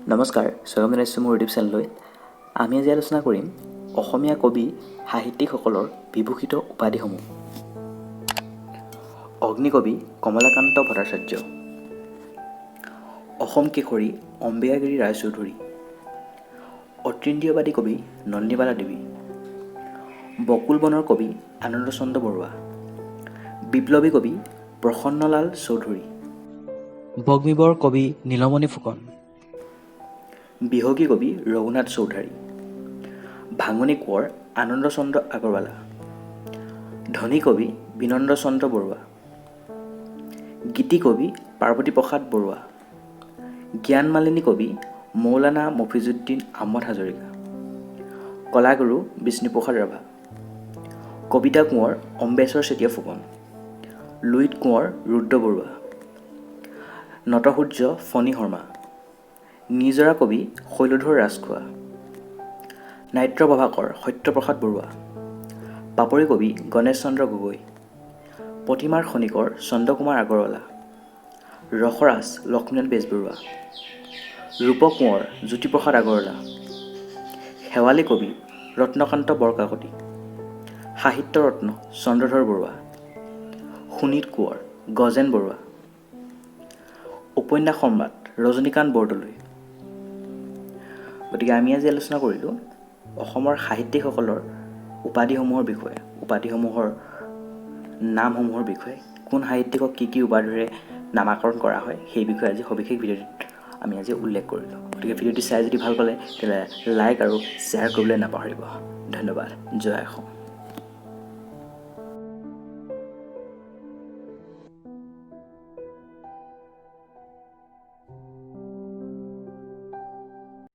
নমস্কাৰ, স্বাগতম জনাইছোঁ মোৰ ইউটিউব চেনেললৈ। আমি আজি আলোচনা কৰিম অসমীয়া কবি সাহিত্যিকসকলৰ বিভূষিত উপাধিসমূহ। অগ্নিকবি কমলাকান্ত ভট্টাচাৰ্য, অসম কেশৰী অম্বিকাগিৰি ৰায়চৌধুৰী, অতীন্দ্ৰিয়বাদী কবি নন্দীবালা দেৱী, বকুল বনৰ কবি আনন্দচন্দ্ৰ বৰুৱা, বিপ্লৱী কবি প্ৰসন্নলাল চৌধুৰী, বগ্মীবৰ কবি নীলমণি ফুকন, বিহগী কবি ৰঘুনাথ চৌধাৰী, ভাঙনি কোঁৱৰ আনন্দচন্দ্ৰ আগৰৱালা, ধনী কবি বিনন্দ চন্দ্ৰ বৰুৱা, গীতি কবি পাৰ্বতী প্ৰসাদ বৰুৱা, জ্ঞানমালিনী কবি মৌলানা মফিজুদ্দিন আহমদ হাজৰিকা, কলাগুৰু বিষ্ণুপ্ৰসাদ ৰাভা, কবিতা কোঁৱৰ অম্বেশ্বৰ চেতিয়া ফুকন, লুইত কোঁৱৰ ৰুদ্ৰ বৰুৱা, নটসূৰ্য ফণী শৰ্মা, নিজৰা কবি শৈলধৰ ৰাজখোৱা, নাট্য প্ৰভাকৰ সত্যপ্ৰসাদ বৰুৱা, পাপৰি কবি গণেশ চন্দ্ৰ গগৈ, প্ৰতিমাৰ খনিকৰ চন্দ্ৰকুমাৰ আগৰৱালা, ৰসৰাজ লক্ষ্মীনাথ বেজবৰুৱা, ৰূপ কোঁৱৰ জ্যোতিপ্ৰসাদ আগৰৱালা, শেৱালী কবি ৰত্নকান্ত বৰকাকতি, সাহিত্য ৰত্ন চন্দ্ৰধৰ বৰুৱা, সুনীত কোঁৱৰ গজেন বৰুৱা, উপন্যাস সম্ৰাট ৰজনীকান্ত বৰদলৈ। গতিকে আমি আজি আলোচনা কৰিলোঁ অসমৰ সাহিত্যিকসকলৰ উপাধিসমূহৰ বিষয়ে, উপাধিসমূহৰ নামসমূহৰ বিষয়ে, কোন সাহিত্যিকক কি উপাধিৰে নামাকৰণ কৰা হয় সেই বিষয়ে আজি সবিশেষ ভিডিঅ'টিত আমি আজি উল্লেখ কৰিলোঁ। গতিকে ভিডিঅ'টি চাই যদি ভাল পালে তেতিয়াহ'লে লাইক আৰু শ্বেয়াৰ কৰিবলৈ নাপাহৰিব। ধন্যবাদ। জয় অসম।